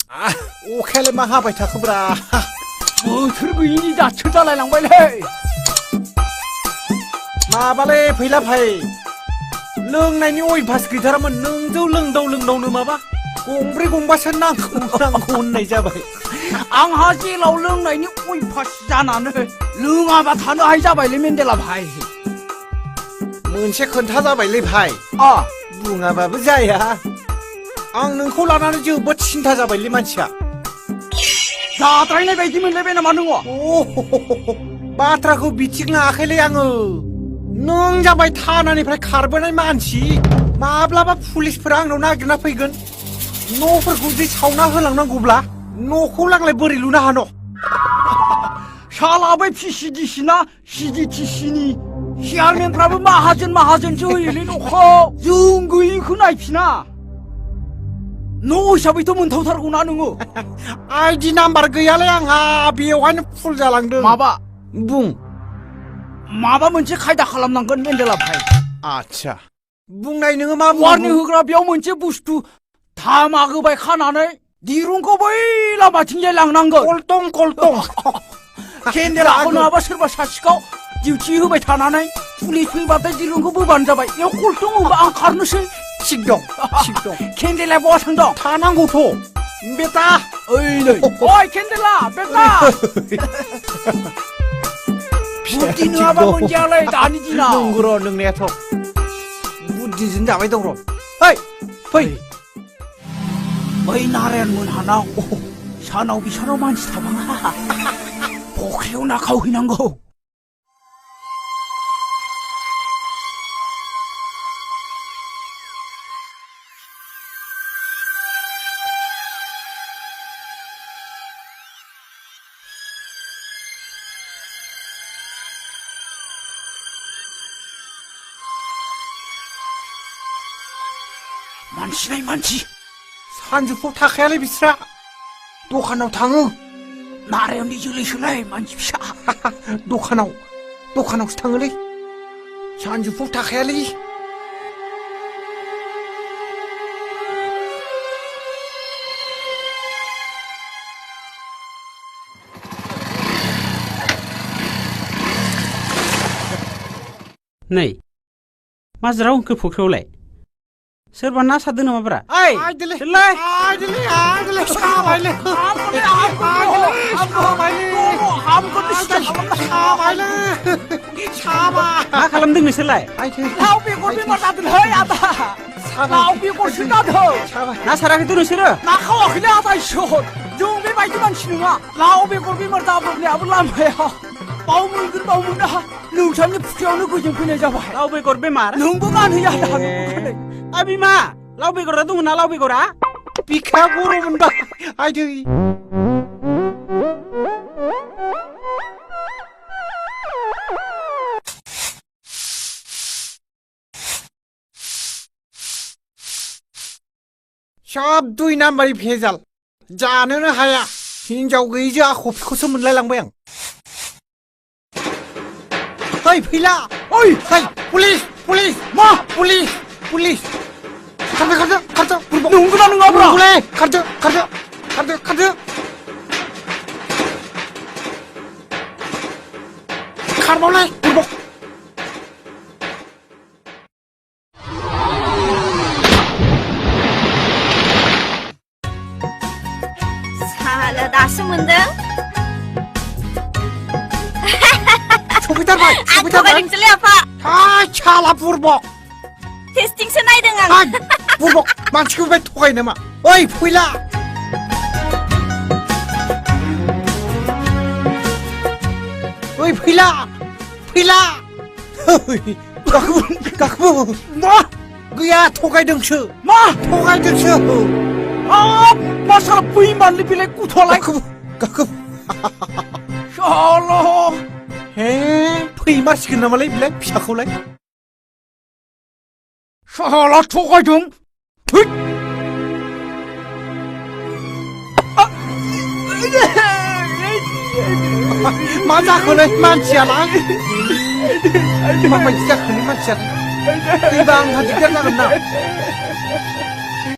अखायालाय मा हाबाय थाखोब्रा बोथोर गैयिनि दासो जालायलांबायलै माबालै फैला भाई लोंनायनि अयभास गैथारामोन नोंजौ लोंदावनो माबा गंब्रै गंबासो नांगौ होननाय जाबाय आंहा जेलाव लोंनायनि अयभास जानानै लोङाबा थानो हायै जाबायलै मेन्देला भाई मोनसे खोन्था जाबायलै भाई बुङाबाबो जाया आं नोंखौ लानानै जोबोद सिन्था जाबायलै मानसिया जाद्रायनाय बायदि मोनलायबाय नामा नोङो बाथ्राखौ बिथिङाखैलै आङो नों जाबाय थानानिफ्राय खारबोनाय मानसि माब्लाबा पुलिसफोरा आंनाव नागिरना फैगोन न'फोरखौ जुदि सावना होलांनांगौब्ला न'खौ लांलाय बोरै लुनो हानो साला बै पिसिडिसिना सिडिटिसिनि चेयारमेनफ्राबो माहाजोनसो होयोलै न'खौ जों गैयिखौ नायफिना न' हिसाबैथ' मोनथावथारगौना नोङो आइडि नाम्बार गैयालै आंहा बेवहायनो फुल जालांदों माबा बुं माबा मोनसे खायदा खालामनांगोन मेन्देला भाई आच्छा बुंनाय नोङो मा वारनिं होग्रा बेयाव मोनसे बुस्थु धामा गोबाय खानानै दिरुंखौ बै लामाथिंजाय लांनांगोन कलटं केन्देलाखौ नङाबा सोरबा सासेखौ डिउटि होबाय थानानै पुलिस फैबाथाय दिरुंखौ बोबानो जाबाय बेयाव कलटं होबा आं खारनोसै थिग दं केन्देलाया बहा थांदों थानांगौथ' बेटा ओइ नै ओइ केन्देला बेटा बुद्धि नङाबा मोनजायालै दानि दिनाव नंगौ र' नोंनायाथ' बुद्धिजों जाबाय दं र' फै बै नारायण मोनहानाव सानाव बिसानाव मानसि थाबाङा फख्रियाव ना खावहैनांगौ मानसि नाय मानसि सानजौफुआव थाखायालै बिस्रा दखानाव थाङो नारायणनि जोलैसोलाय मानसि फिसा दखानावसो थाङोलै सानजौफुआव थाखायालै नै मा ज्राव होनखो फख्रियावलाय सोरबा ना सारदों नामाब्रा मा खालामदों नोंसोरलाय लाव बेगर बेमार जादोंलै आदा लाव बेगरसो जादों ना साराखैथ' नोंसोरो ना खावाखैलै आदा इसोर जों बेबायदि मानसि नङा लाव बेगर बेमार जाब्रबनायाबो लामायाव बाव मोना नोंथांनि फुख्रियावनो गोजों फैनाय जाबाय लाव बेगर बेमार नोंबो गानहैया दा बिमा लाव बेगरा दङ ना लाव बेगरा बिखाया गरम मोनबाय आइदै सब 2 नाम्बारनि भेजाल जानोनो हाया हिनजाव गैयिजों आख'फिखौसो मोनलायलांबाय आं ओइ फैला ओइ पुलिस मा पुलिस खारदो नंगौना नङाब्रा खारदो खारबावलाय साला दासो मोनदों सफैथारबाय आं थगायदोंसोलै आफा साला बुरबक टेस्टिंसो नायदों आं बुरबक मानसिखौ बे थगाय नामा ओइ फैला ओइ फैला गाखोबो मा गैया थगायदोंसो मा साला बैमानलै बेलाय गथ'आलाय गाखोबो साला हे फैमारसिगोन नामालै बेलाय फिसाखौलाय साला थगायदों मा जाखोलै मानसियालाय माबायदि जाखोलै मानसियालाय फैबा आंहा दिगदार जागोन ना